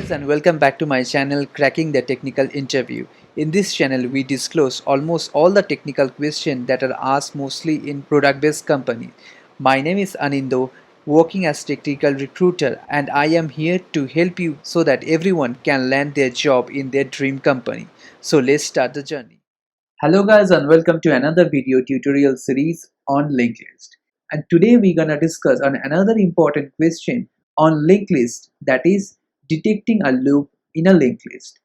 Guys, and welcome back to my channel Cracking the Technical Interview. In this channel we disclose almost all the technical questions that are asked mostly in product based company. My name is Anindo, working as technical recruiter, and I am here to help you so that everyone can land their job in their dream company. So let's start the journey. Hello guys, and welcome to another video tutorial series on linked list. And today we're gonna discuss on another important question on linked list, that is detecting a loop in a linked list.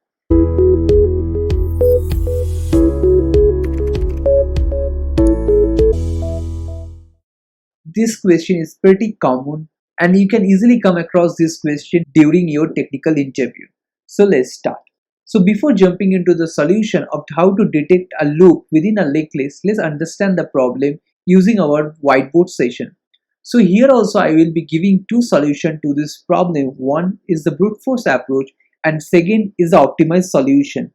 This question is pretty common and you can easily come across this question during your technical interview. So let's start. So before jumping into the solution of how to detect a loop within a linked list, let's understand the problem using our whiteboard session. So here also I will be giving two solutions to this problem. One is the brute force approach and second is the optimized solution.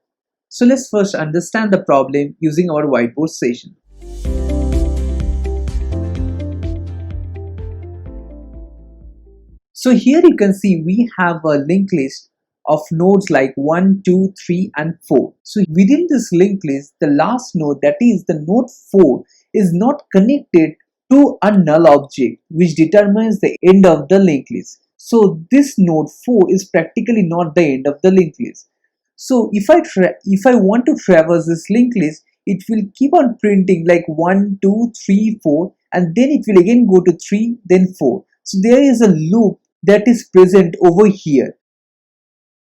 So let's first understand the problem using our whiteboard session. So here you can see we have a linked list of nodes like 1, 2, 3 and 4. So within this linked list, the last node, that is the node 4, is not connected to a null object which determines the end of the linked list. So this node 4 is practically not the end of the linked list. So if I want to traverse this linked list, it will keep on printing like 1, 2, 3, 4 and then it will again go to 3, then 4. So there is a loop that is present over here.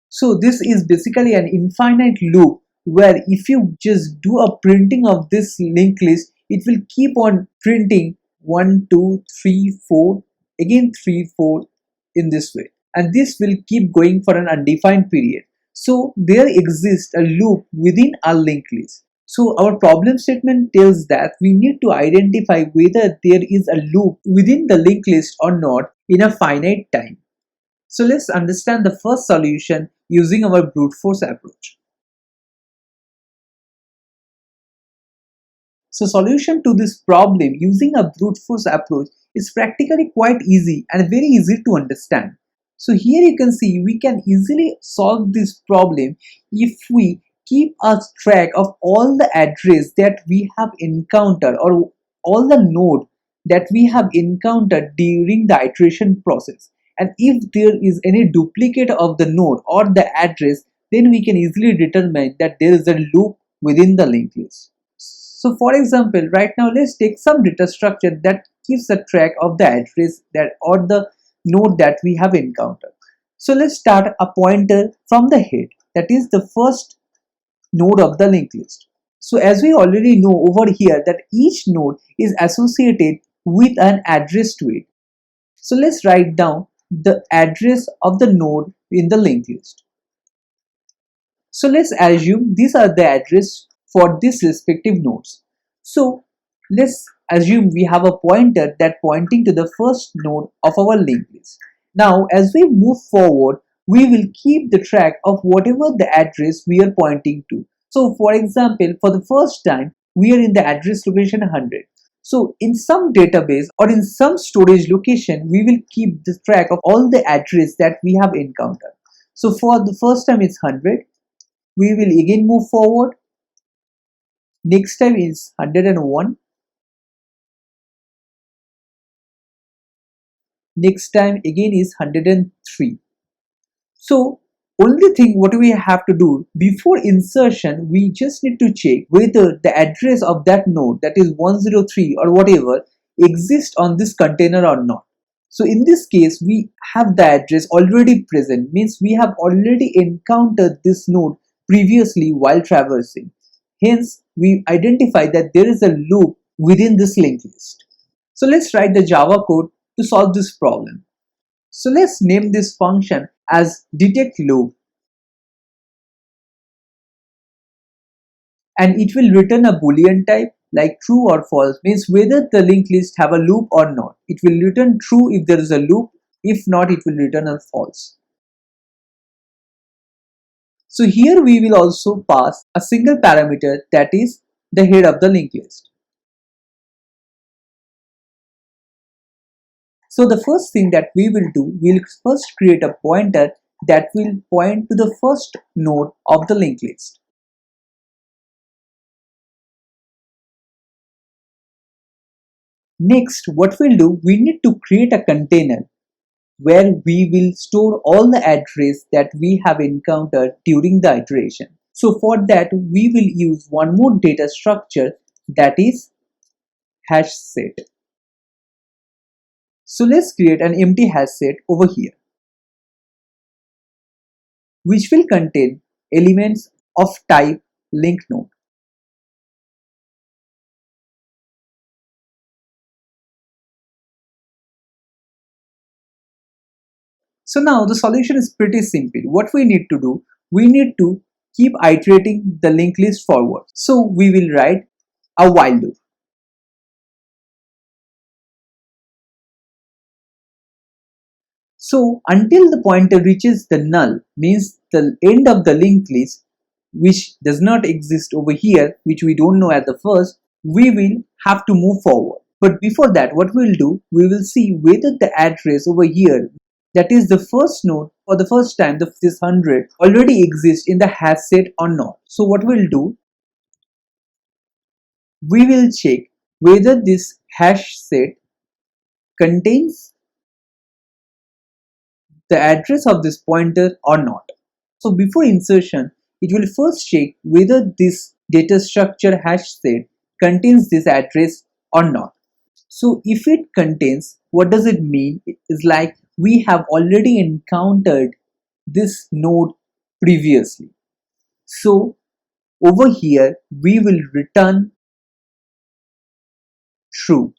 So this is basically an infinite loop where if you just do a printing of this linked list, it will keep on printing 1, 2, 3, 4, again 3, 4 in this way. And this will keep going for an undefined period. So there exists a loop within our linked list. So our problem statement tells that we need to identify whether there is a loop within the linked list or not in a finite time. So let's understand the first solution using our brute force approach. So solution to this problem using a brute force approach is practically quite easy and very easy to understand. So here you can see we can easily solve this problem if we keep a track of all the address that we have encountered or all the node that we have encountered during the iteration process. And if there is any duplicate of the node or the address, then we can easily determine that there is a loop within the linked list. So for example, right now let's take some data structure that keeps a track of the address that or the node that we have encountered. So let's start a pointer from the head, that is the first node of the linked list. So as we already know over here that each node is associated with an address to it. So let's write down the address of the node in the linked list. So let's assume these are the address for these respective nodes. So let's assume we have a pointer that pointing to the first node of our linked list. Now as we move forward, we will keep the track of whatever the address we are pointing to. So for example, for the first time, we are in the address location 100. So in some database or in some storage location, we will keep the track of all the address that we have encountered. So for the first time it's 100. We will again move forward. Next time is 101. Next time again is 103. So only thing what we have to do before insertion, we just need to check whether the address of that node, that is 103 or whatever, exists on this container or not. So in this case, we have the address already present, means we have already encountered this node previously while traversing. Hence, we identify that there is a loop within this linked list. So let's write the Java code to solve this problem. So let's name this function as detect loop, and it will return a boolean type like true or false, means whether the linked list have a loop or not. It will return true if there is a loop, if not it will return a false. So here we will also pass a single parameter, that is the head of the linked list. So the first thing that we will do, we'll first create a pointer that will point to the first node of the linked list. Next, what we'll do, we need to create a container where we will store all the address that we have encountered during the iteration. So for that, we will use one more data structure, that is hash set. So let's create an empty hash set over here, which will contain elements of type linked node. So now the solution is pretty simple. What we need to do, we need to keep iterating the linked list forward. So we will write a while loop. So until the pointer reaches the null, means the end of the linked list, which does not exist over here, which we don't know at the first, we will have to move forward. But before that, what we'll do, we will see whether the address over here, that is the first node, for the first time, this 100 already exists in the hash set or not. So what we'll do, we will check whether this hash set contains the address of this pointer or not. So before insertion, it will first check whether this data structure hash set contains this address or not. So if it contains, what does it mean? It is like we have already encountered this node previously. So over here, we will return true.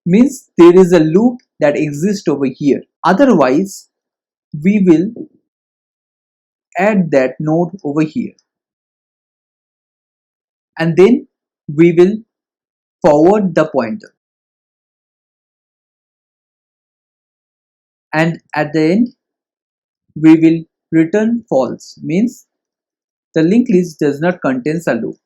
Means there is a loop that exists over here. Otherwise, we will add that node over here. And then we will forward the pointer. And at the end, we will return false, means the linked list does not contain a loop.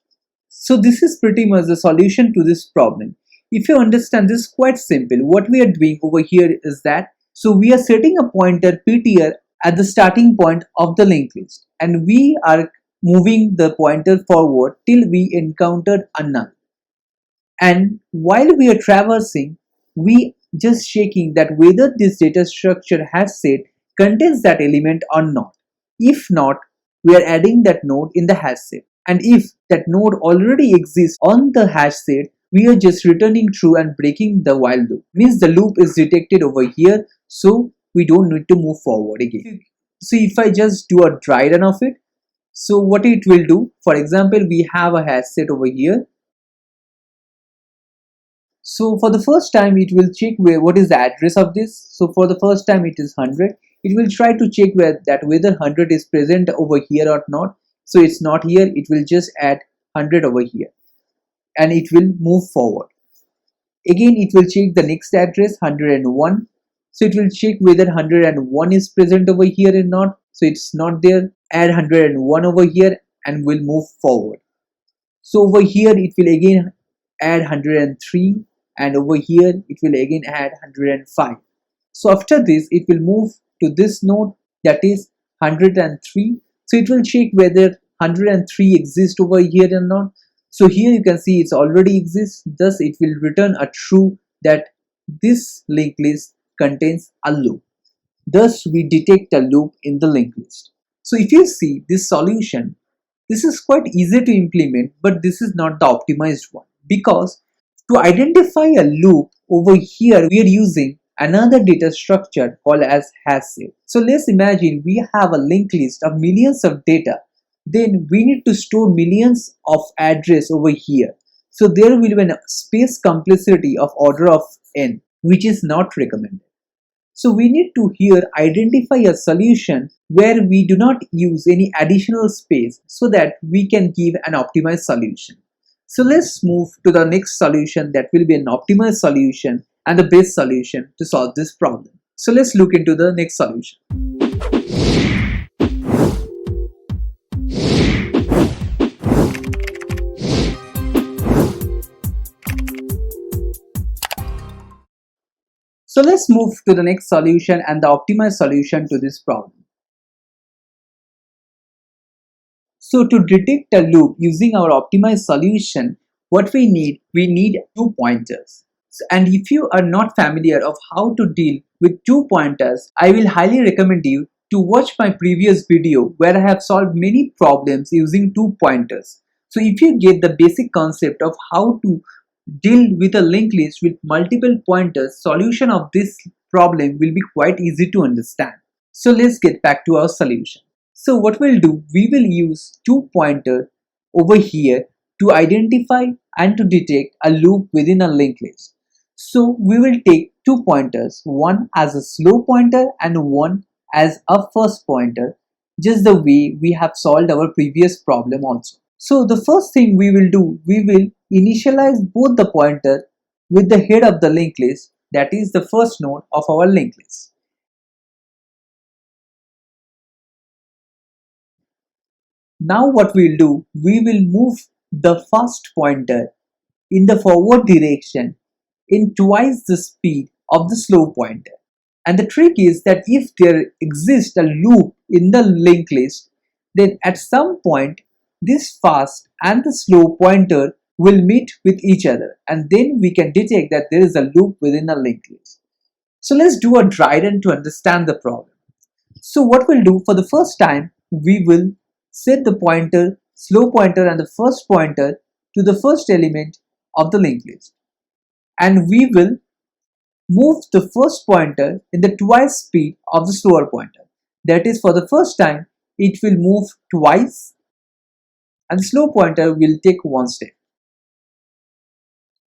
So this is pretty much the solution to this problem. If you understand, this is quite simple. What we are doing over here is that, so we are setting a pointer ptr at the starting point of the linked list, and we are moving the pointer forward till we encountered a null. And while we are traversing, we just checking that whether this data structure hash set contains that element or not. If not, we are adding that node in the hash set. And if that node already exists on the hash set, we are just returning true and breaking the while loop. Means the loop is detected over here, so we don't need to move forward again. So if I just do a dry run of it, so what it will do, for example, we have a hash set over here. So for the first time, it will check what is the address of this. So for the first time, it is 100. It will try to check whether 100 is present over here or not. So it's not here. It will just add 100 over here, and it will move forward. Again, it will check the next address, 101. So it will check whether 101 is present over here or not. So it's not there. Add 101 over here and will move forward. So over here, it will again add 103. And over here it will again add 105. So after this, it will move to this node, that is 103. So it will check whether 103 exists over here or not. So here you can see it's already exists, thus it will return a true that this linked list contains a loop. Thus we detect a loop in the linked list. So if you see this solution, this is quite easy to implement, but this is not the optimized one, because to identify a loop over here, we are using another data structure called as hash set. So let's imagine we have a linked list of millions of data. Then we need to store millions of address over here. So there will be a space complexity of order of n, which is not recommended. So we need to here identify a solution where we do not use any additional space so that we can give an optimized solution. So let's move to the next solution that will be an optimized solution and the best solution to solve this problem. So let's look into the next solution. So let's move to the next solution and the optimized solution to this problem. So to detect a loop using our optimized solution, what we need two pointers. And if you are not familiar of how to deal with two pointers, I will highly recommend you to watch my previous video where I have solved many problems using two pointers. So if you get the basic concept of how to deal with a linked list with multiple pointers, solution of this problem will be quite easy to understand. So let's get back to our solution. So what we'll do, we will use two pointers over here to identify and to detect a loop within a linked list. So we will take two pointers, one as a slow pointer and one as a first pointer, just the way we have solved our previous problem also. So the first thing we will do, we will initialize both the pointer with the head of the linked list, that is the first node of our linked list. Now what we'll do, we will move the first pointer in the forward direction in twice the speed of the slow pointer. And the trick is that if there exists a loop in the linked list, then at some point this fast and the slow pointer will meet with each other, and then we can detect that there is a loop within a linked list. So let's do a dry run to understand the problem. So what we'll do, for the first time, we will set the pointer, slow pointer and the first pointer to the first element of the linked list. And we will move the first pointer in the twice speed of the slower pointer. That is, for the first time, it will move twice and the slow pointer will take one step.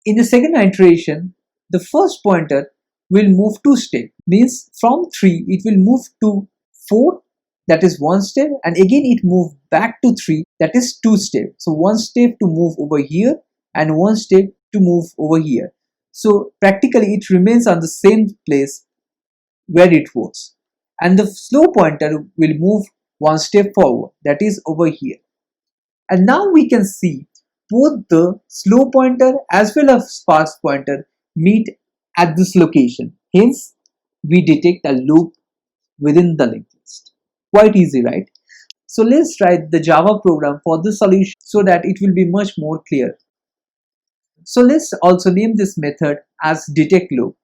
In the second iteration, the first pointer will move two steps, means from 3 it will move to 4, that is one step, and again it move back to 3, that is two steps. So one step to move over here and one step to move over here. So practically it remains on the same place where it was, and the slow pointer will move one step forward, that is over here. And now we can see both the slow pointer as well as fast pointer meet at this location. Hence, we detect a loop within the linked list. Quite easy, right? So let's write the Java program for this solution so that it will be much more clear. So let's also name this method as detect loop.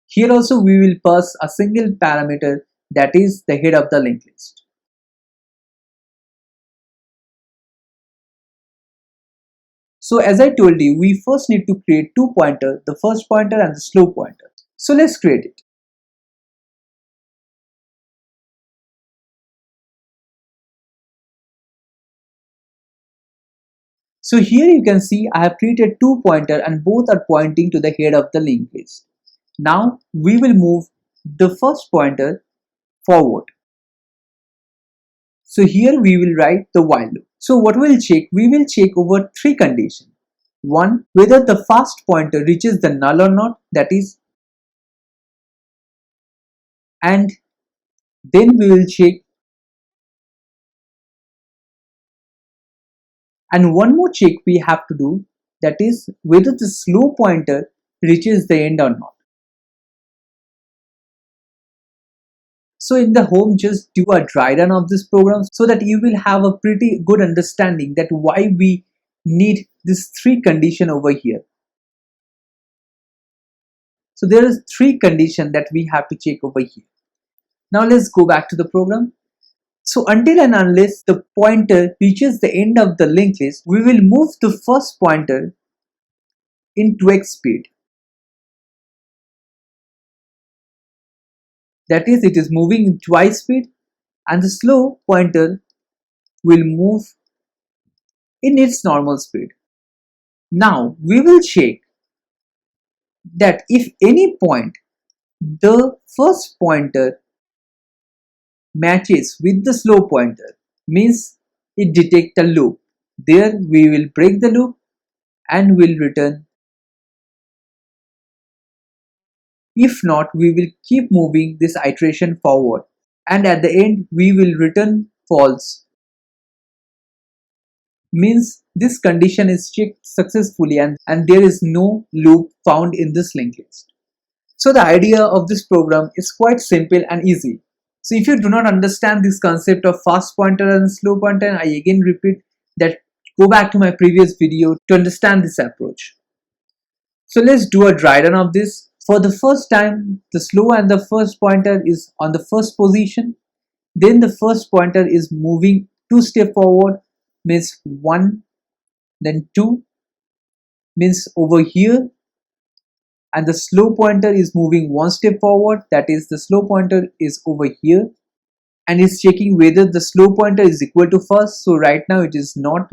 Here also we will pass a single parameter, that is the head of the linked list. So as I told you, we first need to create two pointers, the first pointer and the slow pointer. So let's create it. So here you can see I have created two pointers and both are pointing to the head of the linked list. Now we will move the first pointer forward. So here we will write the while loop. So what we'll check? We will check over three conditions. One, whether the first pointer reaches the null or not, that is, and then we will check, and one more check we have to do, that is whether the slow pointer reaches the end or not. So in the home, just do a dry run of this program so that you will have a pretty good understanding that why we need this three condition over here. So there is three condition that we have to check over here. Now let's go back to the program. So until and unless the pointer reaches the end of the linked list, we will move the first pointer in 2x speed. That is, it is moving in twice speed, and the slow pointer will move in its normal speed. Now we will check that if any point the first pointer matches with the slow pointer, means it detects a loop. There we will break the loop and will return. If not, we will keep moving this iteration forward, and at the end we will return false, means this condition is checked successfully and there is no loop found in this linked list. So the idea of this program is quite simple and easy. So if you do not understand this concept of fast pointer and slow pointer, I again repeat that go back to my previous video to understand this approach. So let's do a dry run of this. For the first time, the slow and the first pointer is on the first position. Then the first pointer is moving 2 steps forward, means 1, then 2, means over here. And the slow pointer is moving 1 step forward, that is the slow pointer is over here. And it's checking whether the slow pointer is equal to first. So right now it is not.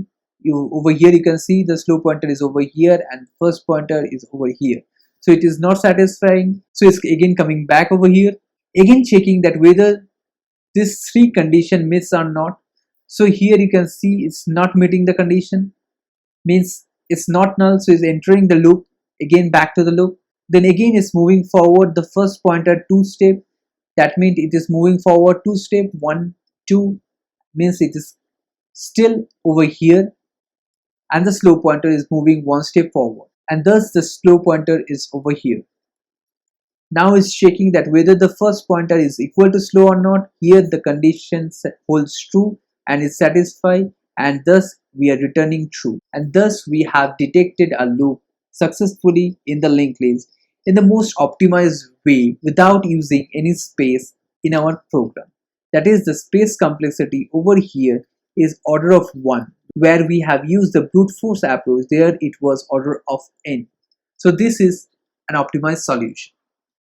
Over here you can see the slow pointer is over here and first pointer is over here. So it is not satisfying. So it's again coming back over here, again checking that whether this 3 condition meets or not. So here you can see it's not meeting the condition, means it's not null. So it's entering the loop, again back to the loop. Then again it's moving forward the first pointer 2 step. That means it is moving forward 2 step, 1, 2, means it is still over here. And the slow pointer is moving 1 step forward, and thus the slow pointer is over here. Now it's checking that whether the first pointer is equal to slow or not. Here the condition holds true and is satisfied, and thus we are returning true, and thus we have detected a loop successfully in the linked list in the most optimized way without using any space in our program. That is, the space complexity over here is order of 1, where we have used the brute force approach. There it was order of n. So this is an optimized solution.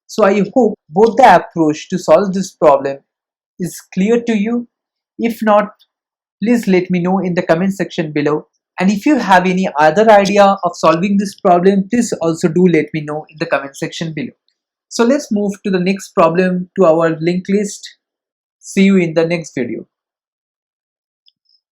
So I hope both the approach to solve this problem is clear to you. If not, please let me know in the comment section below. And if you have any other idea of solving this problem, please also do let me know in the comment section below. So let's move to the next problem to our linked list. See you in the next video.